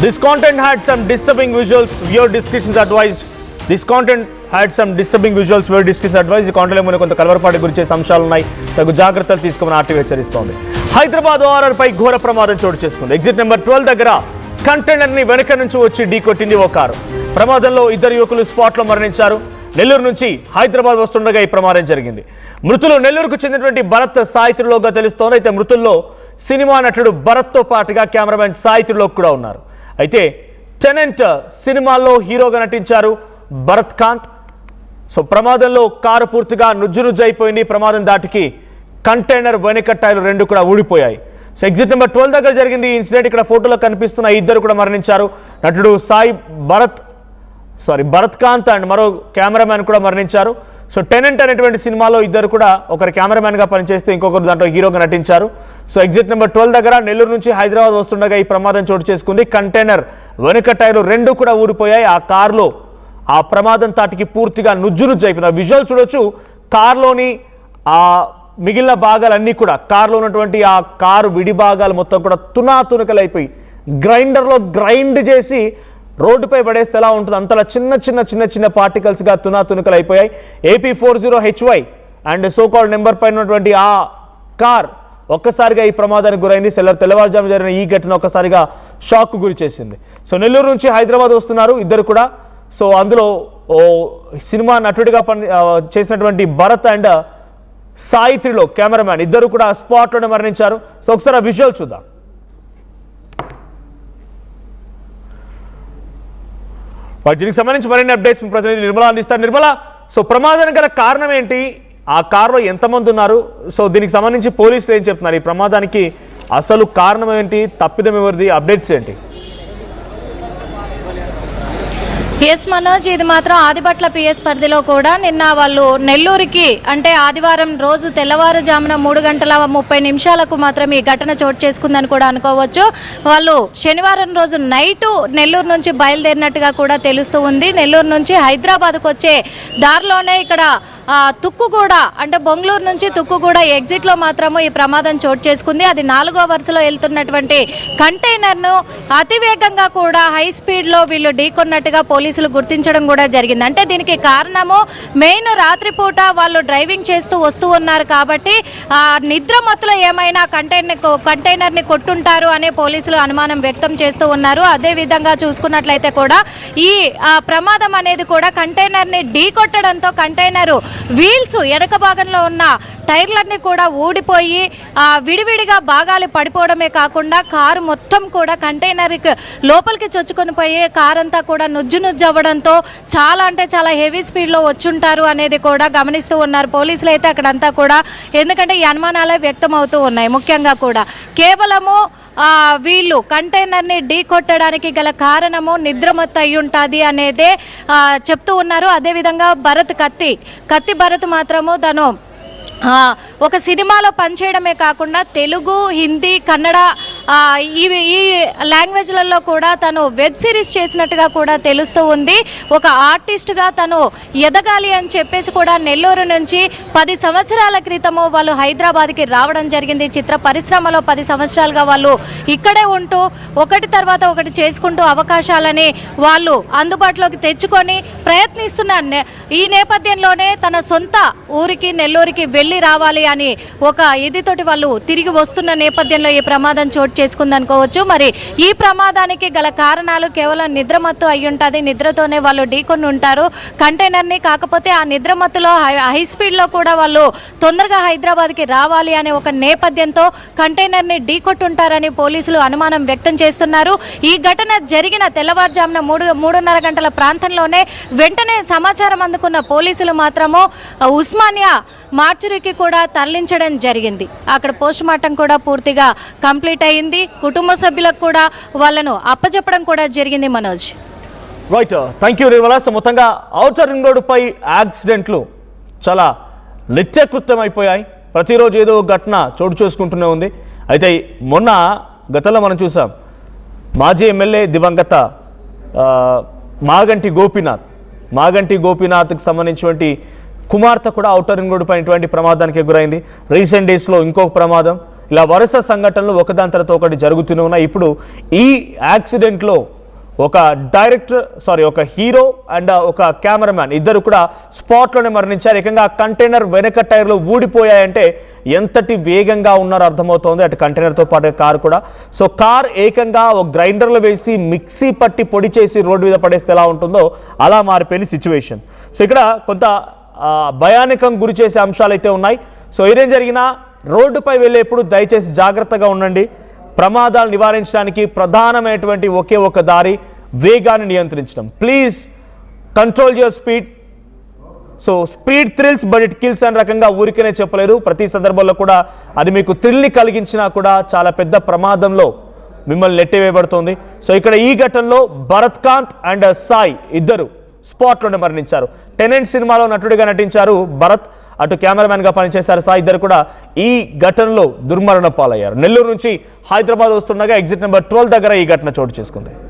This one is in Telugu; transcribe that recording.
This content had some disturbing visuals. Viewer discretion is advised. This content had some disturbing visuals. Viewer discretion is advised. ఈ కాంటెంట్ లో కొంత కలవరపాటి గురించి సంశయాలు ఉన్నాయి. తగు జాగ్రత్తలు తీసుకోమని ఆర్టీవీ హెచ్చరిస్తోంది. హైదరాబాద్ ఓఆర్ఆర్ పై ఘోర ప్రమాదం చోటు చేసుకుంది. ఎగ్జిట్ నెంబర్ 12 దగ్గర కంటైనర్ ని వెనక నుంచి వచ్చి ఢీకొట్టింది ఓ కారు. ప్రమాదంలో ఇద్దరు యువకులు స్పాట్ లో మరణించారు. నెల్లూరు నుంచి హైదరాబాద్ వస్తుండగా ఈ ప్రమాదం జరిగింది. మృతులు నెల్లూరుకు చెందినటువంటి భరత్ సాయిత్రిలోగా తెలుస్తోంది. అయితే మృతుల్లో సినిమా నటుడు భరత్ తో పాటుగా కెమెరామెన్ సాయిత్రిలో కూడా ఉన్నారు. అయితే టెనెంట్ సినిమాల్లో హీరోగా నటించారు భరత్ కాంత్. సో ప్రమాదంలో కారు పూర్తిగా నుజ్జు అయిపోయింది. ప్రమాదం దాటికి కంటైనర్ వెనక టైర్లు రెండు కూడా ఊడిపోయాయి. సో ఎగ్జిట్ నెంబర్ 12 దగ్గర జరిగింది ఈ ఇన్సిడెంట్. ఇక్కడ ఫోటోలో కనిపిస్తున్న ఇద్దరు కూడా మరణించారు. నటుడు భరత్ కాంత్ అండ్ మరో కెమెరామ్యాన్ కూడా మరణించారు. సో టెనెంట్ అనేటువంటి సినిమాలో ఇద్దరు కూడా ఒకరు కెమెరామ్యాన్గా పనిచేస్తే ఇంకొకరు దాంట్లో హీరోగా నటించారు. సో ఎగ్జిట్ నెంబర్ 12 దగ్గర నెల్లూరు నుంచి హైదరాబాద్ వస్తుండగా ఈ ప్రమాదం చోటు చేసుకుంది. కంటైనర్ వెనుక టైర్లు రెండు కూడా ఊడిపోయాయి. ఆ కారులో ఆ ప్రమాదం తాటికి పూర్తిగా నుజ్జు అయిపోయింది. ఆ విజువల్ చూడొచ్చు. కారులోని ఆ మిగిలిన భాగాలన్నీ కూడా కారులో ఉన్నటువంటి ఆ కారు విడి భాగాలు మొత్తం కూడా తునాతునకలైపోయి గ్రైండర్లో గ్రైండ్ చేసి రోడ్డుపై పడేస్తే ఎలా ఉంటుంది అంతలా చిన్న పార్టికల్స్గా తునాతునకలు అయిపోయాయి. AP40HY అండ్ సోకాల్డ్ నెంబర్ పైన ఉన్నటువంటి ఆ కార్ ఒక్కసారిగా ఈ ప్రమాదానికి గురైంది. తెల్లవారుజాము జరిగిన ఈ ఘటన ఒక్కసారిగా షాక్ గురి చేసింది. సో నెల్లూరు నుంచి హైదరాబాద్ వస్తున్నారు ఇద్దరు కూడా. సో అందులో సినిమా నటుడిగా చేసినటువంటి భరత్ అండ్ సాయిత్రిలో కెమెరామ్యాన్ ఇద్దరు కూడా స్పాట్లోనే మరణించారు. సో ఒకసారి ఆ విజువల్ చూద్దాం. దీనికి సంబంధించి మరిన్ని అప్డేట్స్ ప్రతినిధి నిర్మల అందిస్తారు. నిర్మల, సో ప్రమాదానికి గల కారణం ఏంటి? ఆ కారులో ఎంతమంది ఉన్నారు? సో దీనికి సంబంధించి పోలీసులు ఏం చెప్తున్నారు? ఈ ప్రమాదానికి అసలు కారణం ఏంటి? తప్పిదం ఎవరిది? అప్డేట్స్ ఏంటి? ఎస్ మనోజ్, ఇది మాత్రం ఆదిబట్ల పిఎస్ పరిధిలో కూడా నిన్న వాళ్ళు నెల్లూరుకి అంటే ఆదివారం రోజు తెల్లవారుజామున 3:30 మాత్రం ఈ ఘటన చోటు చేసుకుందని కూడా అనుకోవచ్చు. వాళ్ళు శనివారం రోజు నైటు నెల్లూరు నుంచి బయలుదేరినట్టుగా కూడా తెలుస్తూ ఉంది. నెల్లూరు నుంచి హైదరాబాద్కు వచ్చే దారిలోనే ఇక్కడ తుక్కుగూడ అంటే బొంగళూరు నుంచి తుక్కుగూడ ఎగ్జిట్లో మాత్రము ఈ ప్రమాదం చోటు చేసుకుంది. అది 4వ వరుసలో వెళ్తున్నటువంటి కంటైనర్ను అతివేగంగా కూడా హై స్పీడ్లో వీళ్ళు ఢీకొన్నట్టుగా పోలీసులు గుర్తించడం కూడా జరిగింది. అంటే దీనికి కారణము మెయిన్ రాత్రిపూట వాళ్ళు డ్రైవింగ్ చేస్తూ వస్తూ ఉన్నారు కాబట్టి నిద్ర మత్తులో ఏమైనా కంటైనర్ని కొట్టుంటారు అనే పోలీసులు అనుమానం వ్యక్తం చేస్తూ ఉన్నారు. అదేవిధంగా చూసుకున్నట్లయితే కూడా ఈ ప్రమాదం అనేది కూడా కంటైనర్ని ఢీకొట్టడంతో కంటైనరు వీల్స్ వెనక భాగంలో ఉన్న టైర్లన్నీ కూడా ఊడిపోయి విడివిడిగా భాగాలు పడిపోవడమే కాకుండా కారు మొత్తం కూడా కంటైనర్ లోపలికి చొచ్చుకొని పోయి కారు అంతా కూడా నుజ్జు అవ్వడంతో చాలా అంటే చాలా హెవీ స్పీడ్లో వచ్చుంటారు అనేది కూడా గమనిస్తూ ఉన్నారు పోలీసులు అయితే అక్కడంతా కూడా. ఎందుకంటే ఈ అనుమానాలే వ్యక్తం అవుతూ ఉన్నాయి. ముఖ్యంగా కూడా కేవలము వీళ్ళు కంటైనర్ని ఢీ కొట్టడానికి గల కారణము నిద్రమత్తు అయి ఉంటుంది అనేదే చెప్తూ ఉన్నారు. అదేవిధంగా కత్తి భరత్ మాత్రము తను ఒక సినిమాలో పనిచేయడమే కాకుండా తెలుగు, హిందీ, కన్నడ ఈ లాంగ్వేజ్లలో కూడా తను వెబ్ సిరీస్ చేసినట్టుగా కూడా తెలుస్తూ ఉంది. ఒక ఆర్టిస్ట్గా తను ఎదగాలి అని చెప్పేసి కూడా నెల్లూరు నుంచి 10 సంవత్సరాల క్రితము వాళ్ళు హైదరాబాద్కి రావడం జరిగింది. చిత్ర పరిశ్రమలో 10 సంవత్సరాలుగా వాళ్ళు ఇక్కడే ఉంటూ ఒకటి తర్వాత ఒకటి చేసుకుంటూ అవకాశాలని వాళ్ళు అందుబాటులోకి తెచ్చుకొని ప్రయత్నిస్తున్న ఈ నేపథ్యంలోనే తన సొంత ఊరికి నెల్లూరుకి వెళ్ళి రావాలి అని ఒక ఇదితోటి వాళ్ళు తిరిగి వస్తున్న నేపథ్యంలో ఈ ప్రమాదం చోటు చేసుకుందనుకోవచ్చు. మరి ఈ ప్రమాదానికి గల కారణాలు కేవలం నిద్రమత్తు అయి ఉంటుంది. నిద్రతోనే వాళ్ళు ఢీకొని ఉంటారు కంటైనర్ని. కాకపోతే ఆ నిద్రమత్తులో హై స్పీడ్లో కూడా వాళ్ళు తొందరగా హైదరాబాద్కి రావాలి అనే ఒక నేపథ్యంతో కంటైనర్ని ఢీకొట్టుంటారని పోలీసులు అనుమానం వ్యక్తం చేస్తున్నారు. ఈ ఘటన జరిగిన తెల్లవారుజామున 3:30 గంటల ప్రాంతంలోనే వెంటనే సమాచారం అందుకున్న పోలీసులు మాత్రము ఉస్మానియా మార్చురీకి కూడా తరలించడం జరిగింది. అక్కడ పోస్ట్ మార్టం కూడా పూర్తిగా కంప్లీట్ అయింది. కుటుంబ సభ్యులకు కూడా వాళ్ళను అప్పచెప్పడం కూడా జరిగింది. Manoj, right, thank you Nirmala. మొత్తంగా ఔటర్ రింగ్ రోడ్డుపై యాక్సిడెంట్లు చాలా నిత్యకృత్యం అయిపోయాయి. ప్రతిరోజు ఏదో ఘటన చోటు చేసుకుంటూనే ఉంది. అయితే గతంలో మనం చూసాం మాజీ ఎమ్మెల్యే దివంగత మాగంటి గోపీనాథ్కి సంబంధించినటువంటి కుమార్తె కూడా ఔటర్ రింగ్ రోడ్డు పైన ప్రమాదానికి గురైంది. రీసెంట్ డేస్లో ఇంకొక ప్రమాదం ఇలా వరుస సంఘటనలు ఒకదాని తర్వాత ఒకటి జరుగుతూనే ఉన్నాయి. ఇప్పుడు ఈ యాక్సిడెంట్లో ఒక హీరో అండ్ ఒక కెమెరామ్యాన్ ఇద్దరు కూడా స్పాట్లోనే మరణించారు. ఏకంగా కంటైనర్ వెనక టైర్లు ఊడిపోయాయంటే ఎంతటి వేగంగా ఉన్నారో అర్థమవుతోంది, అటు కంటైనర్తో పాటు కారు కూడా. సో కార్ ఏకంగా ఒక గ్రైండర్లో వేసి మిక్సీ పట్టి పొడి చేసి రోడ్డు మీద పడేస్తే ఎలా ఉంటుందో అలా మారిపోయిన సిచ్యువేషన్. సో ఇక్కడ కొంత భయానకం గురి చేసే అంశాలు అయితే ఉన్నాయి. సో ఏదేం జరిగినా రోడ్డుపై వెళ్ళేప్పుడు దయచేసి జాగ్రత్తగా ఉండండి. ప్రమాదాలు నివారించడానికి ప్రధానమైనటువంటి ఒకే ఒక దారి వేగాన్ని నియంత్రించడం. Please control your speed. So speed thrills but it kills అనే రకంగా ఊరికనే చెప్పలేదు. ప్రతి సందర్భంలో కూడా అది మీకు థ్రిల్ని కలిగించినా కూడా చాలా పెద్ద ప్రమాదంలో మిమ్మల్ని నెట్టివేయబడుతుంది. సో ఇక్కడ ఈ ఘటనలో భరత్ కాంత్ అండ్ సాయి ఇద్దరు స్పాట్లోనే మరణించారు. టెనెంట్ సినిమాలో నటుడిగా నటించారు భరత్, అటు కెమెరామెన్గా పనిచేశారు సాయి. ఇద్దరు కూడా ఈ ఘటనలో దుర్మరణ పాలయ్యారు. నెల్లూరు నుంచి హైదరాబాద్ వస్తుండగా ఎగ్జిట్ నెంబర్ 12 దగ్గర ఈ ఘటన చోటు చేసుకుంది.